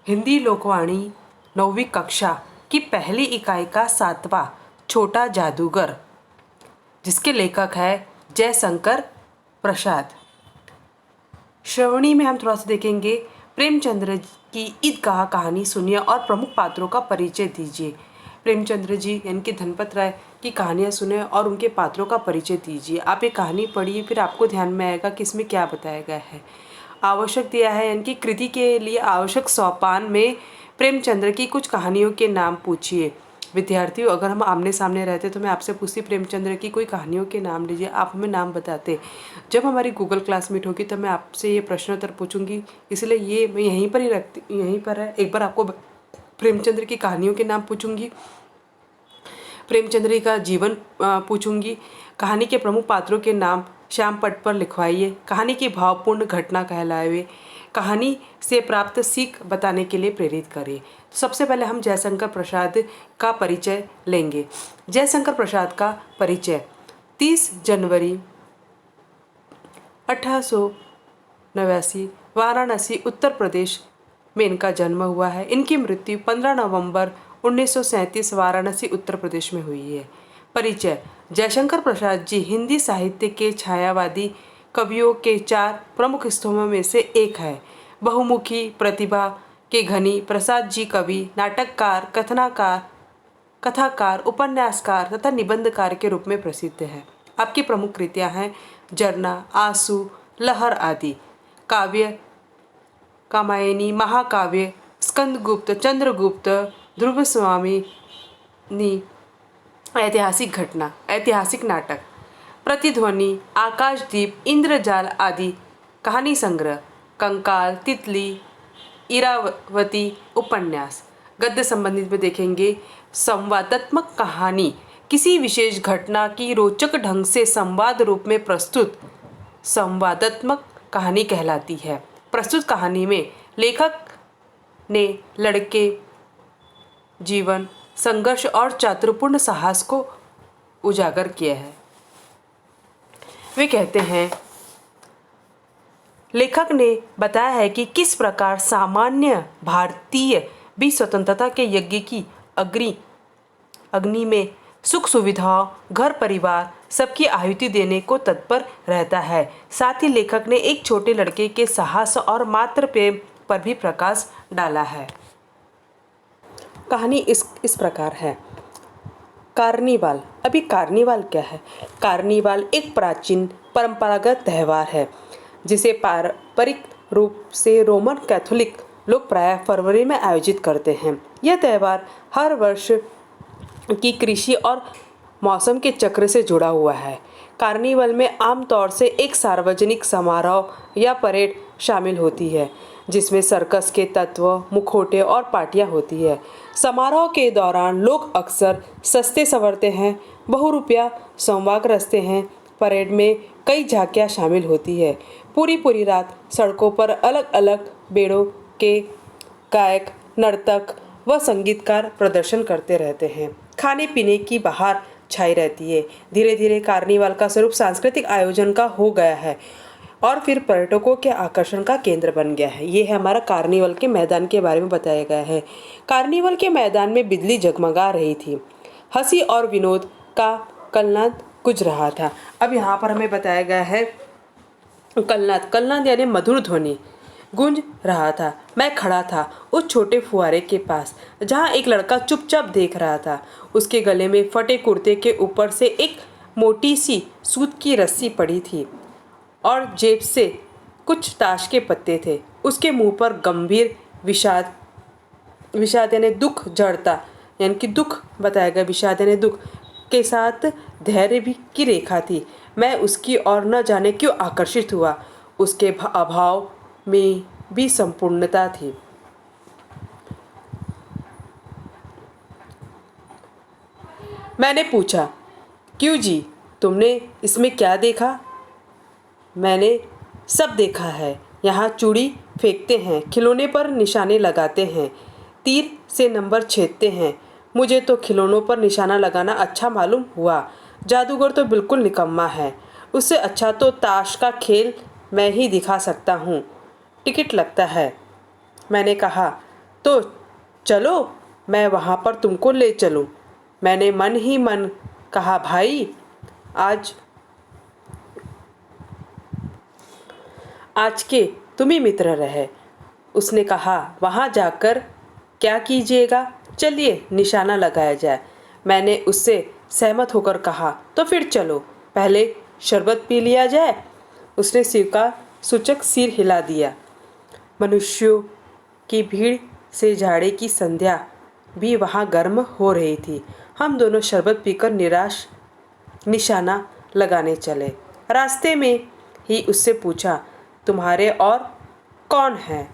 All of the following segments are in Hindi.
हिंदी लोकवाणी 9वीं कक्षा की पहली इकाई का 7वां छोटा जादूगर, जिसके लेखक है जयशंकर प्रसाद। श्रवणी में हम थोड़ा सा देखेंगे प्रेमचंद्र की ईदगाह कहानी सुनिए और प्रमुख पात्रों का परिचय दीजिए। प्रेमचंद्र जी यानी कि धनपत राय की कहानियाँ सुने और उनके पात्रों का परिचय दीजिए। आप ये कहानी पढ़िए, फिर आपको ध्यान में आएगा कि इसमें क्या बताया गया है। आवश्यक दिया है यानी कि कृति के लिए आवश्यक सोपान में प्रेमचंद्र की कुछ कहानियों के नाम पूछिए। विद्यार्थियों, अगर हम आमने सामने रहते तो मैं आपसे पूछती प्रेमचंद्र की कोई कहानियों के नाम लीजिए, आप हमें नाम बताते। जब हमारी गूगल क्लासमीट होगी तब मैं आपसे ये प्रश्नोत्तर पूछूंगी, इसलिए ये मैं यहीं पर ही रखती, यहीं पर है। एक बार आपको प्रेमचंद्र की कहानियों के नाम पूछूंगी, प्रेमचंद्र का जीवन पूछूंगी, कहानी के प्रमुख पात्रों के नाम श्याम पट पर लिखवाइए, कहानी की भावपूर्ण घटना कहलावे, कहानी से प्राप्त सीख बताने के लिए प्रेरित करें। तो सबसे पहले हम जयशंकर प्रसाद का परिचय लेंगे। जयशंकर प्रसाद का परिचय 30 जनवरी 1889 वाराणसी उत्तर प्रदेश में इनका जन्म हुआ है। इनकी मृत्यु 15 नवंबर 1937 वाराणसी उत्तर प्रदेश में हुई है। परिचय: जयशंकर प्रसाद जी हिंदी साहित्य के छायावादी कवियों के 4 प्रमुख स्तंभों में से एक है। बहुमुखी प्रतिभा के धनी प्रसाद जी कवि, नाटककार, कथाकार, उपन्यासकार तथा निबंधकार के रूप में प्रसिद्ध है। आपकी प्रमुख कृतियां हैं जरना, आंसू, लहर आदि। काव्य: कामायनी, महाकाव्य, स्कंदगुप्त, चंद्रगुप्त, ध्रुव स्वामी, ऐतिहासिक घटना, ऐतिहासिक नाटक, प्रतिध्वनि, आकाशदीप, इंद्रजाल आदि। कहानी संग्रह: कंकाल, तितली, इरावती, उपन्यास। गद्य संबंधित में देखेंगे संवादात्मक कहानी, किसी विशेष घटना की रोचक ढंग से संवाद रूप में प्रस्तुत संवादात्मक कहानी कहलाती है। प्रस्तुत कहानी में लेखक ने लड़के जीवन, संघर्ष और चातुर्यपूर्ण साहस को उजागर किया है। वे कहते हैं, लेखक ने बताया है कि किस प्रकार सामान्य भारतीय भी स्वतंत्रता के यज्ञ की अग्नि में सुख सुविधाओं, घर परिवार सबकी आहुति देने को तत्पर रहता है। साथ ही लेखक ने एक छोटे लड़के के साहस और मातृ प्रेम पर भी प्रकाश डाला है। कहानी इस प्रकार है। कार्निवाल। अभी कार्निवाल क्या है? कार्निवाल एक प्राचीन परंपरागत त्यौहार है जिसे पारंपरिक रूप से रोमन कैथोलिक लोग प्रायः फरवरी में आयोजित करते हैं। यह त्यौहार हर वर्ष की कृषि और मौसम के चक्र से जुड़ा हुआ है। कार्निवल में आमतौर से एक सार्वजनिक समारोह या परेड शामिल होती है जिसमें सर्कस के तत्व, मुखौटे और पार्टियां होती है। समारोह के दौरान लोग अक्सर सस्ते संवरते हैं, बहुरूपिया संवाग रचते हैं। परेड में कई झांकियां शामिल होती है। पूरी रात सड़कों पर अलग अलग बेड़ों के गायक, नर्तक व संगीतकार प्रदर्शन करते रहते हैं। खाने पीने की बहार छाई रहती है। धीरे धीरे कार्निवाल का स्वरूप सांस्कृतिक आयोजन का हो गया है और फिर पर्यटकों के आकर्षण का केंद्र बन गया है। ये है हमारा कार्निवल के मैदान के बारे में बताया गया है। कार्निवल के मैदान में बिजली जगमगा रही थी, हंसी और विनोद का कलनाद गुंज रहा था। अब यहाँ पर हमें बताया गया है कलनाद यानी मधुर ध्वनि गूंज रहा था। मैं खड़ा था उस छोटे फुहारे के पास जहाँ एक लड़का चुपचाप देख रहा था। उसके गले में फटे कुर्ते के ऊपर से एक मोटी सी सूत की रस्सी पड़ी थी और जेब से कुछ ताश के पत्ते थे। उसके मुंह पर गंभीर विषाद यानी दुख जड़ता यानी कि दुख बताया गया, विषाद यानी दुख के साथ धैर्य भी की रेखा थी। मैं उसकी ओर न जाने क्यों आकर्षित हुआ। उसके अभाव में भी संपूर्णता थी। मैंने पूछा, क्यों जी, तुमने इसमें क्या देखा? मैंने सब देखा है। यहाँ चूड़ी फेंकते हैं, खिलौने पर निशाने लगाते हैं, तीर से नंबर छेदते हैं। मुझे तो खिलौनों पर निशाना लगाना अच्छा मालूम हुआ। जादूगर तो बिल्कुल निकम्मा है। उससे अच्छा तो ताश का खेल मैं ही दिखा सकता हूँ। टिकट लगता है। मैंने कहा, तो चलो मैं वहाँ पर तुमको ले चलूँ। मैंने मन ही मन कहा, भाई आज के तुम ही मित्र रहे। उसने कहा, वहाँ जाकर क्या कीजिएगा, चलिए निशाना लगाया जाए। मैंने उससे सहमत होकर कहा, तो फिर चलो, पहले शरबत पी लिया जाए। उसने सिर का सूचक सिर हिला दिया। मनुष्यों की भीड़ से जाड़े की संध्या भी वहाँ गर्म हो रही थी। हम दोनों शरबत पीकर निशाना लगाने चले। रास्ते में ही उससे पूछा, तुम्हारे और कौन है?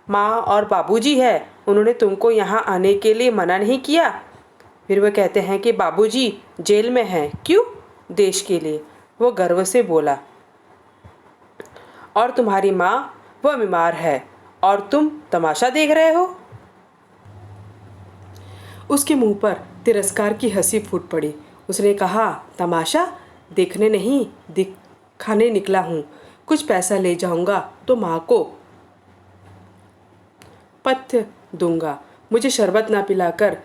माँ और बाबूजी है, उन्होंने तुमको यहाँ आने के लिए मना नहीं किया? फिर वह कहते हैं कि बाबूजी जेल में हैं। क्यों? देश के लिए, वो गर्व से बोला। और तुम्हारी माँ, वह बीमार है और तुम तमाशा देख रहे हो? उसके मुंह पर तिरस्कार की हंसी फूट पड़ी। उसने कहा, तमाशा देखने नहीं, दिखाने निकला हूँ। कुछ पैसा ले जाऊंगा तो माँ को पथ्य दूंगा। मुझे शरबत ना पिलाकर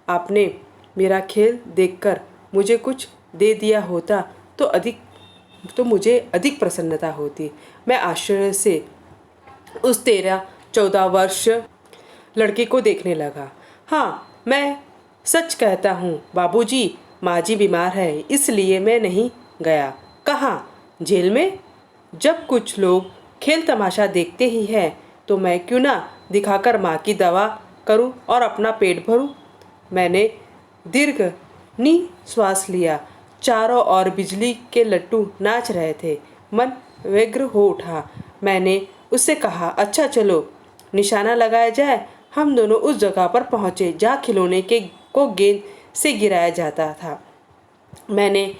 आपने मेरा खेल देखकर मुझे कुछ दे दिया होता तो मुझे अधिक प्रसन्नता होती। मैं आश्चर्य से उस 13-14 वर्ष लड़के को देखने लगा। हाँ, मैं सच कहता हूँ बाबूजी, माँ जी बीमार है, इसलिए मैं नहीं गया। कहाँ? जेल में? जब कुछ लोग खेल तमाशा देखते ही हैं तो मैं क्यों ना दिखाकर माँ की दवा करूं और अपना पेट भरूं। मैंने दीर्घ निश्वास लिया। चारों ओर बिजली के लट्टू नाच रहे थे। मन व्यग्र हो उठा। मैंने उससे कहा, अच्छा चलो निशाना लगाया जाए। हम दोनों उस जगह पर पहुँचे जहाँ खिलौने को गेंद से गिराया जाता था। मैंने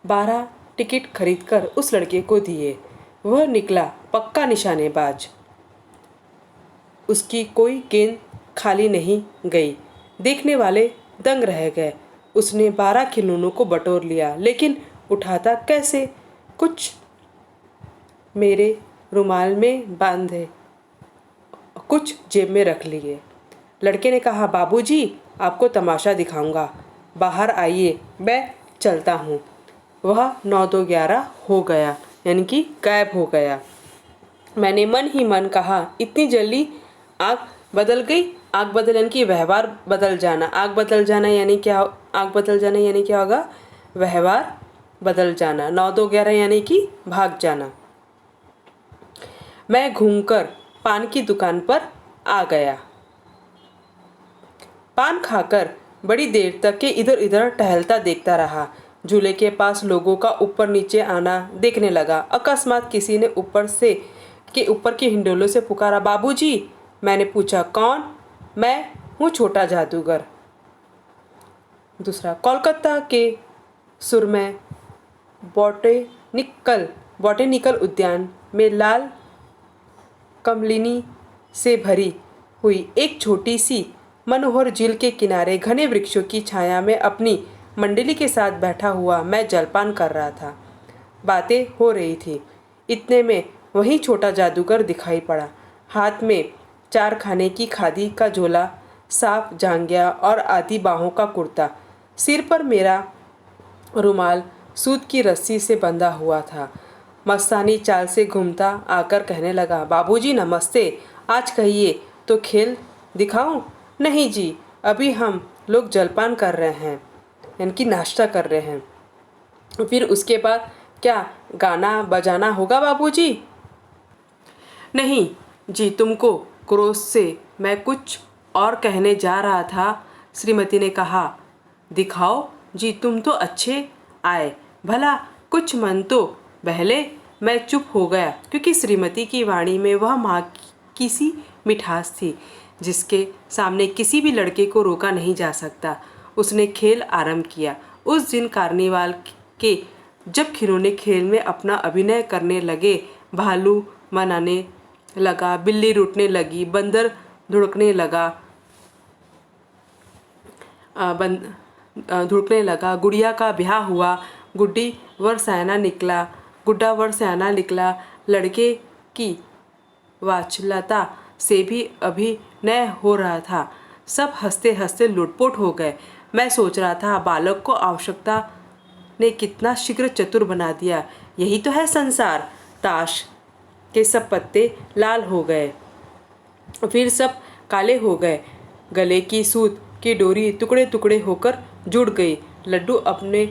12 टिकट खरीदकर उस लड़के को दिए। वह निकला पक्का निशानेबाज। उसकी कोई गेंद खाली नहीं गई। देखने वाले दंग रह गए। उसने 12 खिलौनों को बटोर लिया, लेकिन उठाता कैसे? कुछ मेरे रुमाल में बांधे, कुछ जेब में रख लिए। लड़के ने कहा, बाबूजी आपको तमाशा दिखाऊंगा, बाहर आइए, मैं चलता हूँ। वह 9-2-11 हो गया, यानी कि गायब हो गया। मैंने मन ही मन कहा, इतनी जल्दी आँख बदल गई। आँख बदल यानी कि व्यवहार बदल जाना। आँख बदल जाना यानी क्या? आँख बदल जाना यानी क्या होगा? व्यवहार बदल जाना। 9-2-11 यानी कि भाग जाना। मैं घूमकर पान की दुकान पर आ गया। पान खाकर बड़ी देर तक के इधर उधर टहलता देखता रहा। झूले के पास लोगों का ऊपर नीचे आना देखने लगा। अकस्मात किसी ने ऊपर के हिंडोलों से पुकारा, बाबूजी। मैंने पूछा, कौन? मैं हूँ छोटा जादूगर। दूसरा, कोलकाता के सुरमय बॉटेनिकल उद्यान में लाल कमलिनी से भरी हुई एक छोटी सी मनोहर झील के किनारे घने वृक्षों की छाया में अपनी मंडली के साथ बैठा हुआ मैं जलपान कर रहा था। बातें हो रही थी। इतने में वही छोटा जादूगर दिखाई पड़ा। हाथ में 4 खाने की खादी का झोला, साफ जांघिया और आधी बाहों का कुर्ता। सिर पर मेरा रुमाल सूत की रस्सी से बंधा हुआ था। मस्तानी चाल से घूमता आकर कहने लगा, बाबूजी नमस्ते। आज कहिए तो खेल दिखाऊं? नहीं जी, अभी हम लोग जलपान कर रहे हैं, यानी कि नाश्ता कर रहे हैं। फिर उसके बाद क्या गाना बजाना होगा बाबूजी? नहीं जी, तुमको क्रोध से मैं कुछ और कहने जा रहा था। श्रीमती ने कहा, दिखाओ जी, तुम तो अच्छे आए, भला कुछ मन तो बहले। मैं चुप हो गया, क्योंकि श्रीमती की वाणी में वह माँ की सी मिठास थी जिसके सामने किसी भी लड़के को रोका नहीं जा सकता। उसने खेल आरंभ किया। उस दिन कार्निवाल के जब खिलौने खेल में अपना अभिनय करने लगे, भालू मनाने लगा, बिल्ली रूठने लगी, बंदर धुड़कने लगा, गुड़िया का ब्याह हुआ, गुड्डा वर सयाना निकला, लड़के की वात्सल्यता से भी अभिनय हो रहा था। सब हंसते हंसते लुटपुट हो गए। मैं सोच रहा था, बालक को आवश्यकता ने कितना शीघ्र चतुर बना दिया। यही तो है संसार। ताश के सब पत्ते लाल हो गए, फिर सब काले हो गए। गले की सूत की डोरी टुकड़े टुकड़े होकर जुड़ गई। लड्डू अपने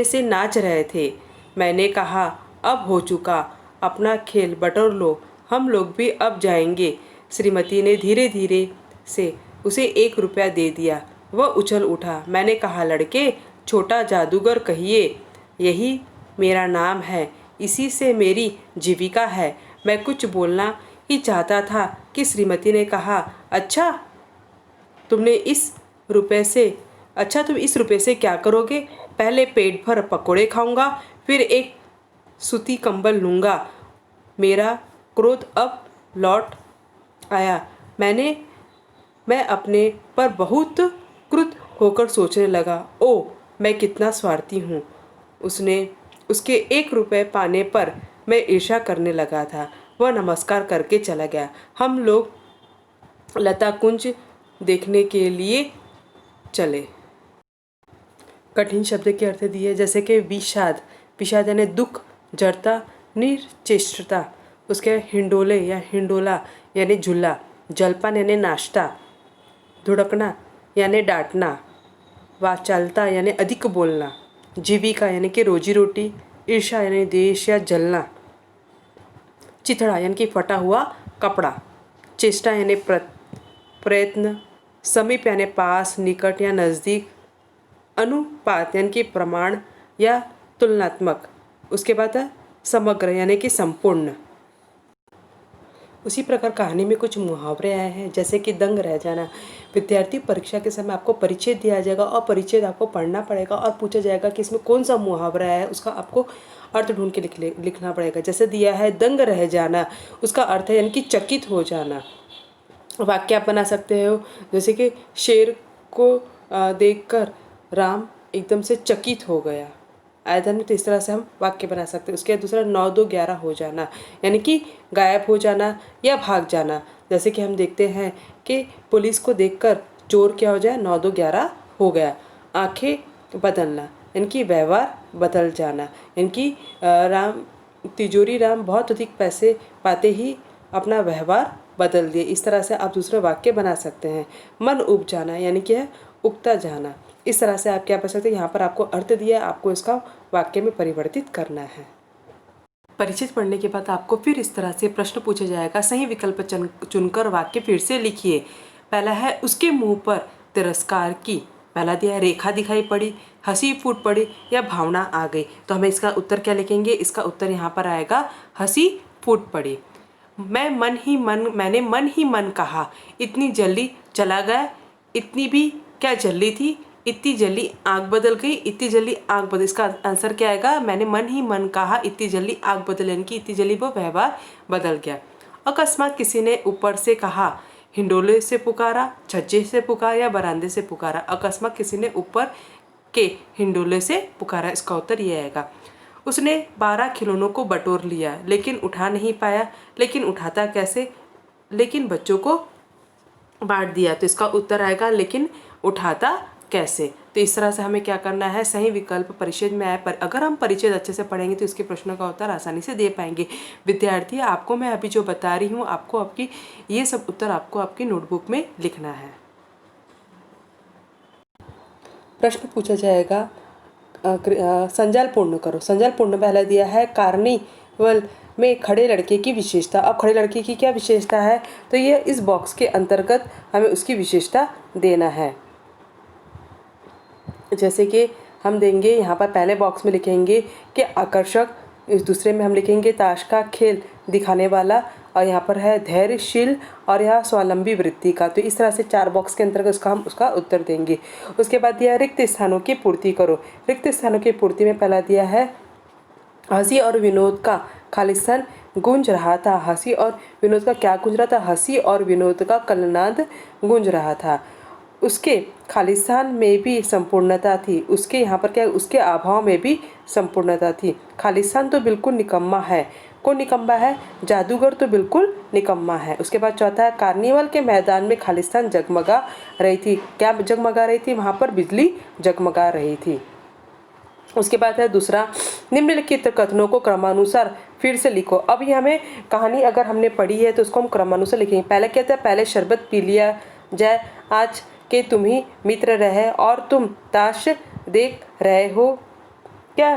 से नाच रहे थे। मैंने कहा, अब हो चुका, अपना खेल बटोर लो, हम लोग भी अब जाएंगे। श्रीमती ने धीरे धीरे से उसे 1 रुपया दे दिया। वह उछल उठा। मैंने कहा, लड़के, छोटा जादूगर कहिए, यही मेरा नाम है, इसी से मेरी जीविका है। मैं कुछ बोलना ही चाहता था कि श्रीमती ने कहा, अच्छा तुम इस रुपए से क्या करोगे? पहले पेट भर पकोड़े खाऊंगा, फिर एक सूती कंबल लूँगा। मेरा क्रोध अब लौट आया। मैं अपने पर बहुत क्रुद्ध होकर सोचने लगा, ओह, मैं कितना स्वार्थी हूँ। उसके 1 रुपये पाने पर मैं ईर्ष्या करने लगा था। वह नमस्कार करके चला गया। हम लोग लता कुंज देखने के लिए चले। कठिन शब्द के अर्थ दिए, जैसे कि विषाद। विषाद यानी दुख, जड़ता, निर्चेष्टता। उसके हिंडोले या हिंडोला यानी झूला। जलपान यानी नाश्ता। धुड़कना यानी डांटना। वाचालता यानी अधिक बोलना। जीविका यानी कि रोजी रोटी। ईर्ष्या यानी द्वेष या जलना। चिथड़ा यानी कि फटा हुआ कपड़ा। चेष्टा यानी प्रयत्न। समीप यानी पास, निकट या नज़दीक। अनुपात यानी कि प्रमाण या तुलनात्मक। उसके बाद समग्र यानी कि संपूर्ण। उसी प्रकार कहानी में कुछ मुहावरे आए हैं, जैसे कि दंग रह जाना। विद्यार्थी परीक्षा के समय आपको परिचय दिया जाएगा और परिचय आपको पढ़ना पड़ेगा और पूछा जाएगा कि इसमें कौन सा मुहावरा है, उसका आपको अर्थ ढूंढ के लिखना पड़ेगा। जैसे दिया है दंग रह जाना, उसका अर्थ है यानी कि चकित हो जाना। वाक्य आप बना सकते हो, जैसे कि शेर को देखकर राम एकदम से चकित हो गया। आयतन में तो इस तरह से हम वाक्य बना सकते हैं। उसके बाद दूसरा 9 2 11 हो जाना, यानी कि गायब हो जाना या भाग जाना। जैसे कि हम देखते हैं कि पुलिस को देखकर चोर क्या हो जाए, 9 2 11 हो गया। आंखें बदलना यानी कि व्यवहार बदल जाना, यानी कि तिजोरी राम बहुत अधिक पैसे पाते ही अपना व्यवहार बदल दिए। इस तरह से आप दूसरे वाक्य बना सकते हैं। मन उब जाना यानी कि है उगता जाना। इस तरह से आप क्या कर सकते हैं, यहाँ पर आपको अर्थ दिया, आपको इसका वाक्य में परिवर्तित करना है। परिचित पढ़ने के बाद आपको फिर इस तरह से प्रश्न पूछा जाएगा। सही विकल्प चुनकर वाक्य फिर से लिखिए। पहला है, उसके मुंह पर तिरस्कार की। पहला दिया है, रेखा दिखाई पड़ी, हंसी फूट पड़ी या भावना आ गई। तो हमें इसका उत्तर क्या लिखेंगे? इसका उत्तर यहाँ पर आएगा हंसी फूट पड़ी। मैंने मन ही मन कहा, इतनी जल्दी चला गया, इतनी भी क्या जल्दी थी, इतनी जल्दी आँख बदल गई, इतनी जल्दी आँख बदल। इसका आंसर क्या आएगा? मैंने मन ही मन कहा, इतनी जल्दी आँख बदल, यानी कि इतनी जल्दी वो व्यवहार बदल गया। अकस्मात किसी ने ऊपर से कहा, हिंडोले से पुकारा, छज्जे से पुकारा या बरामदे से पुकारा। अकस्मात किसी ने ऊपर के हिंडोले से पुकारा, इसका उत्तर ये आएगा। उसने 12 खिलौनों को बटोर लिया, लेकिन उठा नहीं पाया। लेकिन उठाता कैसे? लेकिन बच्चों को बांट दिया। तो इसका उत्तर आएगा, लेकिन उठाता कैसे। तो इस तरह से हमें क्या करना है, सही विकल्प परिच्छेद में आए पर अगर हम परिच्छेद अच्छे से पढ़ेंगे तो इसके प्रश्नों का उत्तर आसानी से दे पाएंगे। विद्यार्थी, आपको मैं अभी जो बता रही हूँ, आपको आपकी ये सब उत्तर आपको आपकी नोटबुक में लिखना है। प्रश्न पूछा जाएगा, संजाल पूर्ण करो। संजाल पूर्ण पहला दिया है, कार्निवल में खड़े लड़के की विशेषता। अब खड़े लड़के की क्या विशेषता है, तो ये इस बॉक्स के अंतर्गत हमें उसकी विशेषता देना है। जैसे कि हम देंगे, यहाँ पर पहले बॉक्स में लिखेंगे कि आकर्षक, इस दूसरे में हम लिखेंगे ताश का खेल दिखाने वाला, और यहाँ पर है धैर्यशील, और यहाँ स्वावलंबी वृत्ति का। तो इस तरह से 4 बॉक्स के अंतर्गत हम उसका उत्तर देंगे। उसके बाद दिया रिक्त स्थानों की पूर्ति करो। रिक्त स्थानों की पूर्ति में पहला दिया है, हंसी और विनोद का खालिस्तान गूंज रहा था। हंसी और विनोद का क्या गूंज रहा था? हंसी और विनोद का कलनाद गूंज रहा था। उसके खालिस्तान में भी संपूर्णता थी। उसके यहाँ पर क्या, उसके अभाव में भी संपूर्णता थी। खालिस्तान तो बिल्कुल निकम्मा है, कौन निकम्मा है? जादूगर तो बिल्कुल निकम्मा है। उसके बाद चौथा है, कार्निवल के मैदान में खालिस्तान जगमगा रही थी। क्या जगमगा रही थी? वहाँ पर बिजली जगमगा रही थी। उसके बाद है दूसरा, निम्नलिखित कथनों को क्रमानुसार फिर से लिखो। अब ये हमें कहानी अगर हमने पढ़ी है तो उसको हम क्रमानुसार लिखेंगे। पहले कहते हैं, पहले शरबत पी लिया जाए, आज के तुम ही मित्र रहे और तुम ताश देख रहे हो क्या?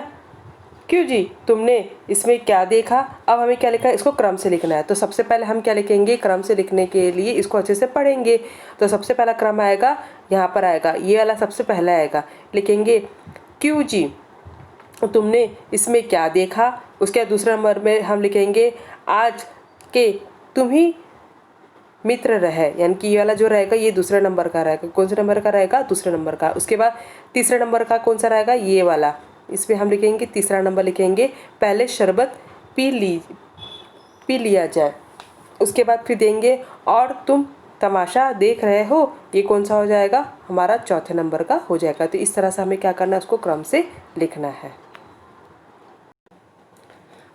क्यों जी, तुमने इसमें क्या देखा? अब हमें क्या लिखा है, इसको क्रम से लिखना है। तो सबसे पहले हम क्या लिखेंगे, क्रम से लिखने के लिए इसको अच्छे से पढ़ेंगे। तो सबसे पहला क्रम आएगा, यहाँ पर आएगा, ये वाला सबसे पहला आएगा। लिखेंगे, क्यों जी, तुमने इसमें क्या देखा? उसके बाद दूसरे नंबर में हम लिखेंगे, आज के तुम ही मित्र रहे, यानी कि ये वाला जो रहेगा ये दूसरे नंबर का रहेगा। कौन से नंबर का रहेगा? दूसरे नंबर का। उसके बाद तीसरे नंबर का कौन सा रहेगा? ये वाला। इसमें हम लिखेंगे, तीसरा नंबर लिखेंगे, पहले शरबत पी लिया जाए। उसके बाद फिर देंगे, और तुम तमाशा देख रहे हो, ये कौन सा हो जाएगा? हमारा चौथे नंबर का हो जाएगा। तो इस तरह से हमें क्या करना है, उसको क्रम से लिखना है।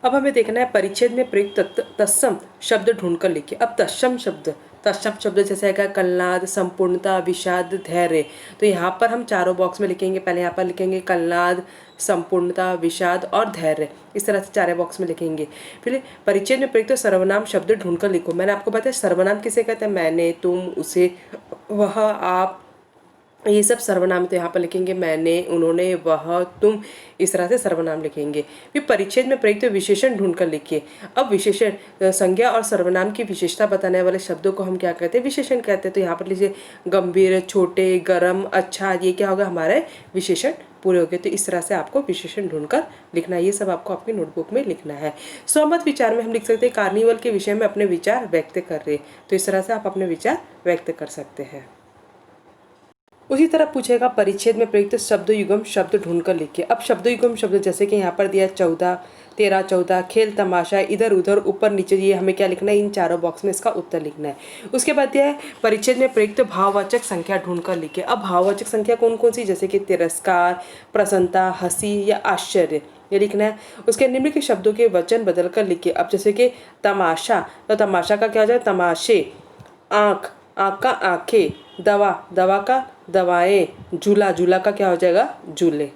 अब हमें देखना है, परिच्छेद में प्रयुक्त तत्सम शब्द ढूंढकर लिखिए। अब तत्सम शब्द जैसे आएगा कल्लाद, संपूर्णता, विषाद, धैर्य। तो यहाँ पर हम चारों बॉक्स में लिखेंगे। पहले यहाँ पर लिखेंगे कल्लाद, संपूर्णता, विषाद और धैर्य। इस तरह से चारों बॉक्स में लिखेंगे। फिर परिच्छेद में प्रयुक्त सर्वनाम शब्द ढूंढकर लिखो। मैंने आपको बताया सर्वनाम किसे कहते हैं? मैंने, तुम, उसे, वह, आप, ये सब सर्वनाम। तो यहाँ पर लिखेंगे मैंने, उन्होंने, वह, तुम, इस तरह से सर्वनाम लिखेंगे। फिर परिच्छेद में प्रयुक्त विशेषण ढूंढकर लिखिए। अब विशेषण, संज्ञा और सर्वनाम की विशेषता बताने वाले शब्दों को हम क्या कहते हैं? विशेषण कहते हैं। तो यहाँ पर लीजिए, गंभीर, छोटे, गर्म, अच्छा, ये क्या होगा? हमारे विशेषण पूरे हो गए। तो इस तरह से आपको विशेषण ढूंढकर लिखना है। ये सब आपको आपकी नोटबुक में लिखना है। स्वमत विचार में हम लिख सकते हैं, कार्निवल के विषय में अपने विचार व्यक्त कर रहे। तो इस तरह से आप अपने विचार व्यक्त कर सकते हैं। उसी तरह पूछेगा, परिच्छेद में प्रयुक्त शब्द युग्म शब्द ढूंढकर लिखिए। अब शब्द युग्म शब्द जैसे कि यहाँ पर दिया 14, 13, 14, खेल, तमाशा, इधर उधर, ऊपर नीचे, ये हमें क्या लिखना है? इन चारों बॉक्स में इसका उत्तर लिखना है। उसके बाद दिया है, परिच्छेद में प्रयुक्त भाववाचक संख्या ढूंढकर लिखिए। अब भाववाचक संख्या कौन कौन सी? जैसे कि तिरस्कार, प्रसन्नता, हंसी या आश्चर्य, ये लिखना है। उसके निम्न के शब्दों के वचन बदल कर लिखिए। अब जैसे कि तमाशा, तो तमाशा का क्या हो जाए? तमाशे। आँख, आँख का आँखें। दवा, दवा का दवाएं। झूला, झूला का क्या हो जाएगा? झूले।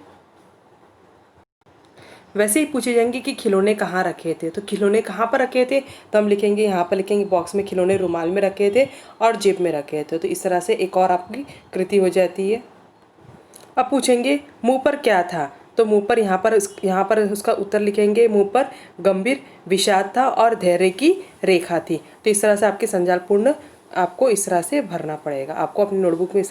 वैसे ही पूछे जाएंगे कि खिलौने कहाँ रखे थे। तो खिलौने कहाँ पर रखे थे? तो हम लिखेंगे, यहाँ पर लिखेंगे बॉक्स में, खिलौने रुमाल में रखे थे और जेब में रखे थे। तो इस तरह से एक और आपकी कृति हो जाती है। अब पूछेंगे, मुंह पर क्या था? तो मुंह पर यहाँ पर उसका उत्तर लिखेंगे, मुंह पर गंभीर विषाद था और धैर्य की रेखा थी। तो इस तरह से आपके संजालपूर्ण आपको इस तरह से भरना पड़ेगा। आपको अपनी नोटबुक में इस तरह